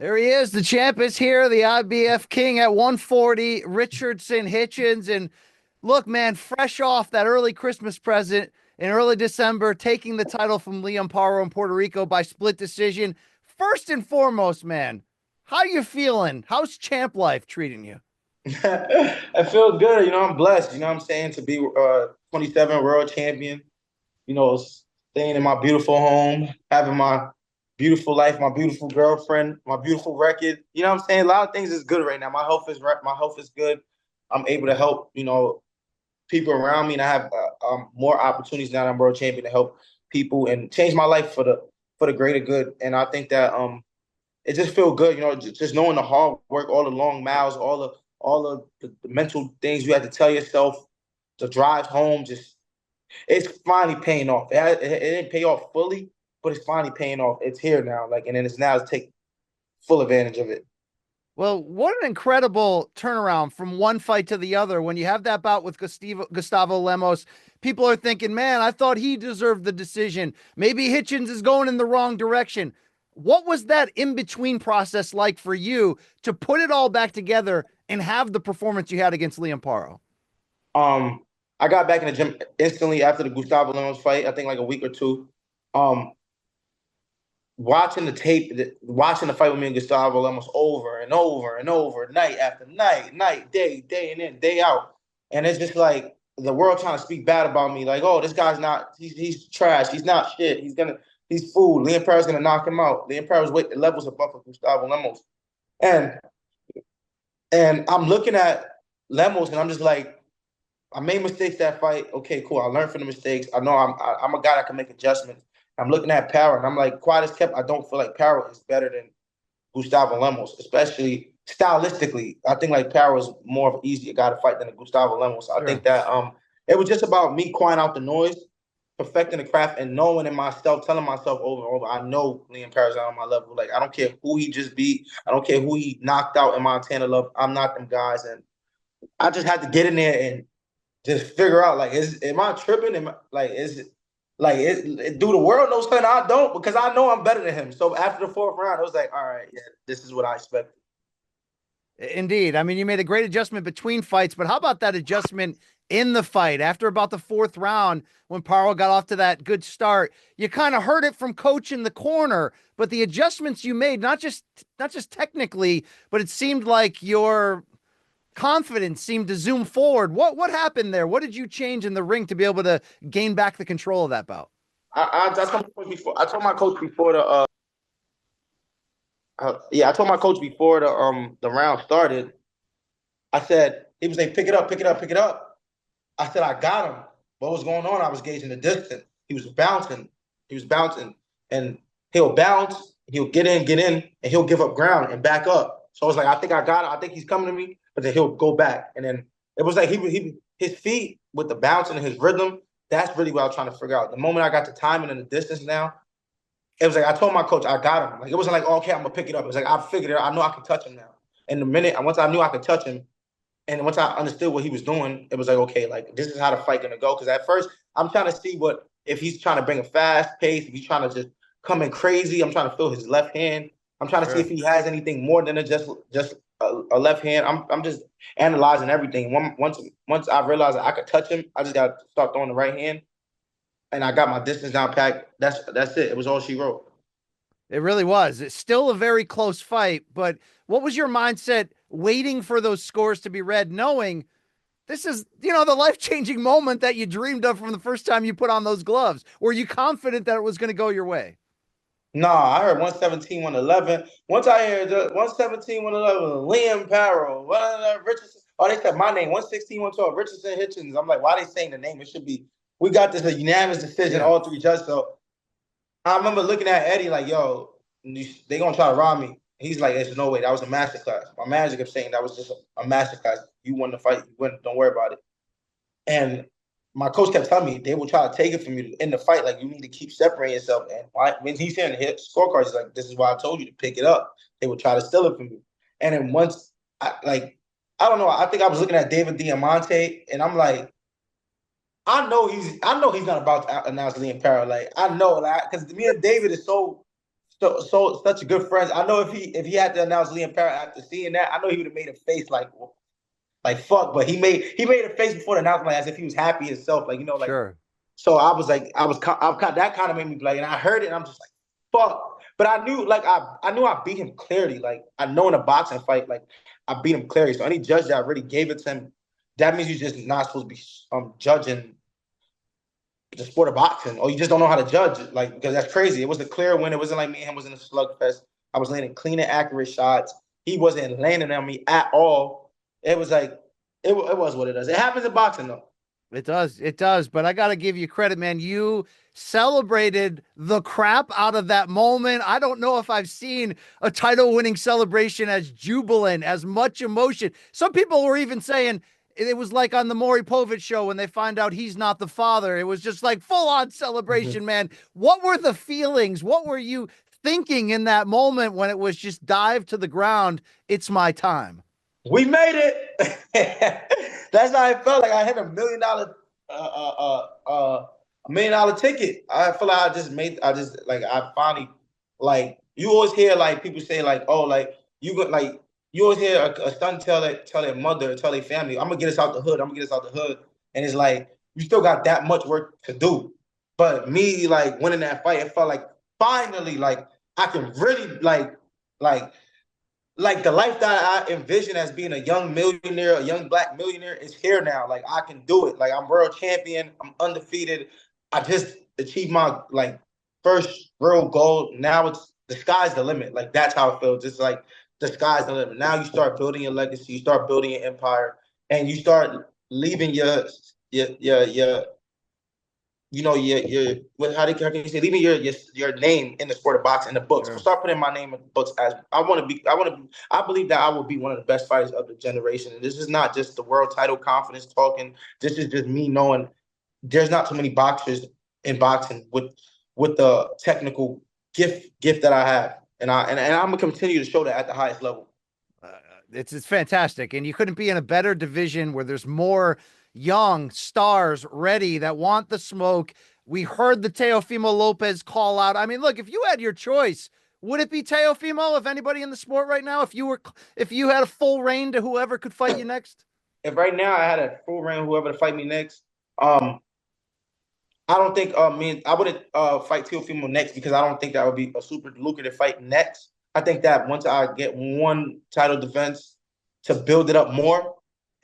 There he is. The champ is here. The IBF king at 140, Richardson Hitchins. And look, man, fresh off that early Christmas present in early December, taking the title from Liam Paro in Puerto Rico by split decision. First and foremost, man, how you feeling? How's champ life treating you? I feel good. I'm blessed. I'm saying, to be 27 world champion, staying in my beautiful home, having my beautiful life, my beautiful girlfriend, my beautiful record. I'm saying? A lot of things is good right now. My health is good. I'm able to help, people around me, and I have more opportunities now that I'm world champion to help people and change my life for the greater good. And I think that it just feels good, just knowing the hard work, all the long miles, all the mental things you had to tell yourself, the drives home, just it's finally paying off. It didn't pay off fully, but it's finally paying off. It's here now, and then it's now to take full advantage of it. Well, what an incredible turnaround from one fight to the other. When you have that bout with Gustavo Lemos, people are thinking, man, I thought he deserved the decision. Maybe Hitchins is going in the wrong direction. What was that in between process like for you to put it all back together and have the performance you had against Liam Paro? Um, I got back in the gym instantly after the Gustavo Lemos fight. I think like a week or two. Um, Watching the tape, watching the fight with me and Gustavo Lemos over and over and over, night after night, day in in, day out, and it's just like the world trying to speak bad about me, like, oh, this guy's not, he's trash, he's not shit, he's food. Liam Paro's gonna knock him out. Liam Paro's weight levels above Gustavo Lemos, and I'm looking at Lemos, and I'm just like, I made mistakes that fight. Okay, cool. I learned from the mistakes. I know I'm a guy that can make adjustments. I'm looking at Power, and I'm like, quiet as kept, I don't feel like Power is better than Gustavo Lemos, especially stylistically. I think like Power is more of an easier guy to fight than a Gustavo Lemos. So I Sure. think that it was just about me quiet out the noise, perfecting the craft, and knowing in myself, telling myself over and over, I know Liam Power's not on my level. Like, I don't care who he just beat. I don't care who he knocked out in Montana Love. I'm not them guys. And I just had to get in there and just figure out, like, am I tripping? Is it like do the world know something I don't? Because I know I'm better than him. So after the fourth round, it was like, all right, yeah, this is what I expected. Indeed. I mean, you made a great adjustment between fights, but how about that adjustment in the fight after about the fourth round when Paro got off to that good start? You kind of heard it from coach in the corner, but the adjustments you made, not just technically, but it seemed like your confidence seemed to zoom forward. What happened there? What did you change in the ring to be able to gain back the control of that bout? I told my coach before. I told my coach before I told my coach before the round started. I said, he was like, pick it up, pick it up, pick it up. I said, I got him. What was going on? I was gauging the distance. He was bouncing, and he'll bounce, he'll get in, and he'll give up ground and back up. So I was like, I think I got it. I think he's coming to me, but then he'll go back, and then it was like his feet with the bounce and his rhythm. That's really what I was trying to figure out. The moment I got the timing and the distance now, it was like I told my coach I got him. Like, it wasn't like, oh, okay, I'm gonna pick it up. It was like I figured it out. I know I can touch him now. And the minute once I knew I could touch him, and once I understood what he was doing, it was like, okay, like, this is how the fight gonna go. Because at first, I'm trying to see what if he's trying to bring a fast pace, if he's trying to just come in crazy. I'm trying to feel his left hand. I'm trying to see if Sure. he has anything more than just a left hand. I'm just analyzing everything. Once I realized that I could touch him, I just got to start throwing the right hand, and I got my distance down packed. That's it. It was all she wrote. It really was. It's still a very close fight, but what was your mindset waiting for those scores to be read, knowing this is, the life-changing moment that you dreamed of from the first time you put on those gloves? Were you confident that it was going to go your way? No, I heard 117, 111. Once I heard the 117, 111, Liam Paro, Richardson. Oh, they said my name, 116, 112, Richardson Hitchins. I'm like, why are they saying the name? It should be, we got this a unanimous decision, Yeah. all three judges. So I remember looking at Eddie like, yo, they gonna try to rob me. He's like, there's no way. That was a masterclass. My manager kept saying that was just a masterclass. You won the fight. You win. Don't worry about it. And my coach kept telling me they will try to take it from you in the fight. Like, you need to keep separating yourself. And when he's saying the hit scorecards, he's like, this is why I told you to pick it up. They would try to steal it from you. And then once, I don't know. I think I was looking at David Diamante, and I'm like, I know he's not about to announce Liam Paro. Like, I know, like, because me and David is so so such a good friends. I know if he had to announce Liam Paro after seeing that, I know he would have made a face like fuck. But he made a face before the announcement as if he was happy himself. Like like. Sure. So I was like, that kind of made me like, and I heard it, and I'm just like, fuck. But I knew, like, I knew I beat him clearly. Like, I know in a boxing fight, like, I beat him clearly. So any judge that really gave it to him, that means you're just not supposed to be judging the sport of boxing, or you just don't know how to judge it. Like, because that's crazy. It was a clear win. It wasn't like me and him was in a slugfest. I was landing clean and accurate shots. He wasn't landing on me at all. It was like, it was what it is. It happens in boxing, though. It does. It does. But I got to give you credit, man. You celebrated the crap out of that moment. I don't know if I've seen a title winning celebration as jubilant, as much emotion. Some people were even saying it was like on the Maury Povich show when they find out he's not the father. It was just like full on celebration, man. What were the feelings? What were you thinking in that moment when it was just dive to the ground? It's my time. We made it. That's how I felt. Like I hit $1 million ticket. I feel like I finally, like, you always hear like people say like, oh, like you always hear a son tell their mother, tell their family, I'm gonna get us out the hood. I'm gonna get us out the hood. And it's like, you still got that much work to do. But me, like, winning that fight, it felt like finally, like, I can really like the life that I envision as being a young millionaire, a young black millionaire is here now. Like, I can do it. Like, I'm world champion. I'm undefeated. I just achieved my, like, first real goal. Now it's the sky's the limit. Like, that's how it feels. It's like the sky's the limit. Now you start building your legacy. You start building your empire, and you start leaving your how can you say, leaving your name in the sport of boxing in the books. Sure. Start putting my name in the books as I believe that I will be one of the best fighters of the generation. And this is not just the world title confidence talking. This is just me knowing there's not too many boxers in boxing with the technical gift that I have. And I'm gonna continue to show that at the highest level. It's fantastic. And you couldn't be in a better division where there's more young stars ready that want the smoke. We heard the Teofimo Lopez call out. I mean, look, if you had your choice, would it be Teofimo if anybody in the sport right now, if you had a full reign to whoever could fight you next? If right now I had a full reign, whoever to fight me next, I don't think I wouldn't fight Teofimo next, because I don't think that would be a super lucrative fight next. I think that once I get one title defense to build it up more,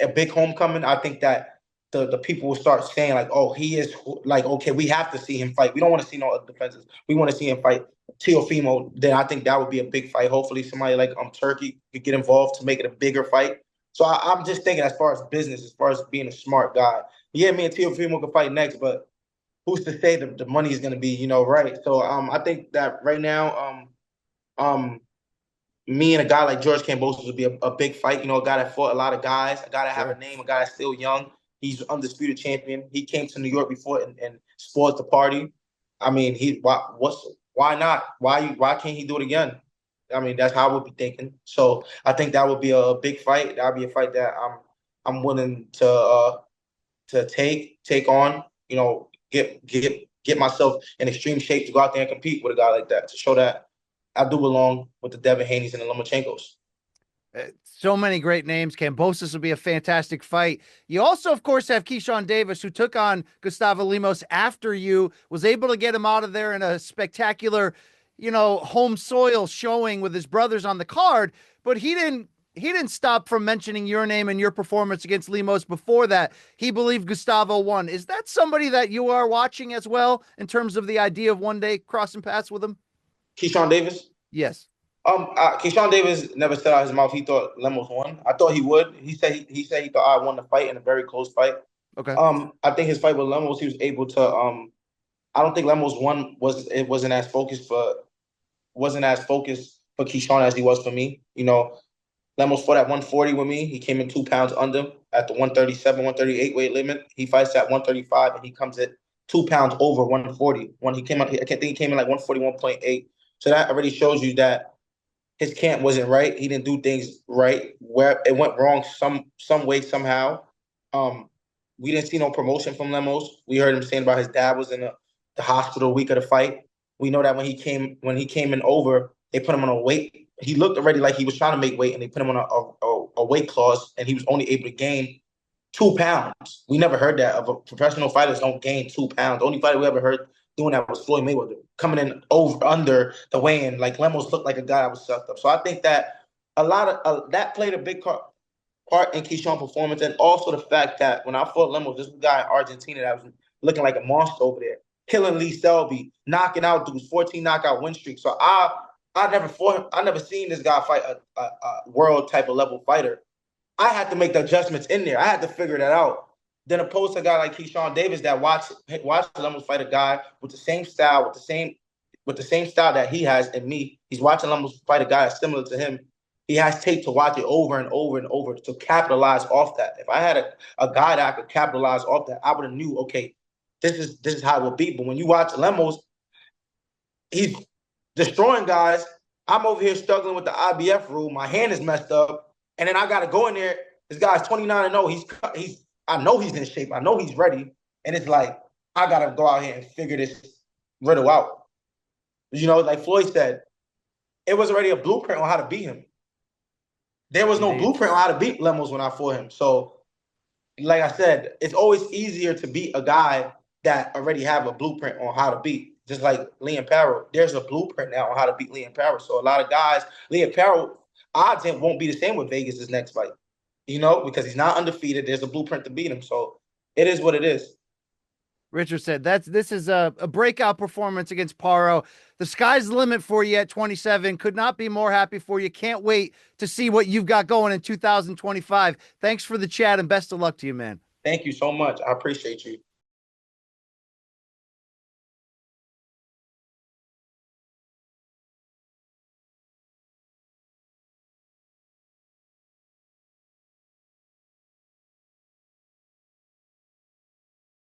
a big homecoming, I think that the people will start saying like, oh, he is like, okay, we have to see him fight. We don't want to see no other defenses. We want to see him fight Teofimo. Then I think that would be a big fight. Hopefully somebody like Turkey could get involved to make it a bigger fight. So I'm just thinking as far as business, as far as being a smart guy. Yeah, me and Teofimo could fight next, but who's to say that the money is going to be, right? So I think that right now, me and a guy like George Kambosos would be a big fight. A guy that fought a lot of guys, a guy that have a name, a guy that's still young. He's undisputed champion. He came to New York before and spoiled the party. I mean, why not? Why can't he do it again? I mean, that's how I would be thinking. So I think that would be a big fight. That would be a fight that I'm willing to take on. Get myself in extreme shape to go out there and compete with a guy like that, to show that I do belong with the Devin Haney's and the Lomachenkos. So many great names. Kambosos will be a fantastic fight. You also, of course, have Keyshawn Davis, who took on Gustavo Lemos after you, was able to get him out of there in a spectacular, home soil showing with his brothers on the card. But he didn't stop from mentioning your name and your performance against Lemos before that. He believed Gustavo won. Is that somebody that you are watching as well in terms of the idea of one day crossing paths with him? Keyshawn Davis? Yes. Keyshawn Davis never said out his mouth he thought Lemos won. I thought he would. He said he thought I won the fight in a very close fight. Okay. I think his fight with Lemos, he was able to. I don't think Lemos won wasn't as focused for Keyshawn as he was for me. Lemos fought at 140 with me. He came in 2 pounds under at the 137, 138 weight limit. He fights at 135 and he comes at 2 pounds over 140. When he came out, I think he came in like 141.8. So that already shows you that his camp wasn't right. He didn't do things right. Where it went wrong some way, somehow. We didn't see no promotion from Lemos. We heard him saying about his dad was in the hospital week of the fight. We know that when he came in over, they put him on a weight. He looked already like he was trying to make weight, and they put him on a weight clause, and he was only able to gain 2 pounds. We never heard that of a professional fighters don't gain 2 pounds. The only fighter we ever heard doing that was Floyd Mayweather, coming in over under the weigh-in. Like Lemos looked like a guy that was sucked up. So I think that a lot of that played a big part in Keyshawn's performance, and also the fact that when I fought Lemos, this guy in Argentina that was looking like a monster over there, killing Lee Selby, knocking out dudes, 14 knockout win streak. So I never fought him. I never seen this guy fight a world type of level fighter. I had to make the adjustments in there. I had to figure that out. Then opposed to a guy like Keyshawn Davis that watched Lemos fight a guy with the same style, with the same style that he has in me. He's watching Lemos fight a guy that's similar to him. He has tape to watch it over and over and over to capitalize off that. If I had a guy that I could capitalize off that, I would have knew, okay, this is how it will be. But when you watch Lemos, he's destroying guys. I'm over here struggling with the IBF rule. My hand is messed up. And then I got to go in there. This guy's 29-0. I know he's in shape. I know he's ready. And it's like, I got to go out here and figure this riddle out. You know, like Floyd said, it was already a blueprint on how to beat him. There was no blueprint on how to beat Lemos when I fought him. So, like I said, it's always easier to beat a guy that already have a blueprint on how to beat. Just like Liam Paro, there's a blueprint now on how to beat Liam Paro. So a lot of guys, Liam Paro, odds won't be the same with Vegas' next fight, you know, because he's not undefeated. There's a blueprint to beat him. So it is what it is. Richard said this is a breakout performance against Paro. The sky's the limit for you at 27. Could not be more happy for you. Can't wait to see what you've got going in 2025. Thanks for the chat and best of luck to you, man. Thank you so much. I appreciate you.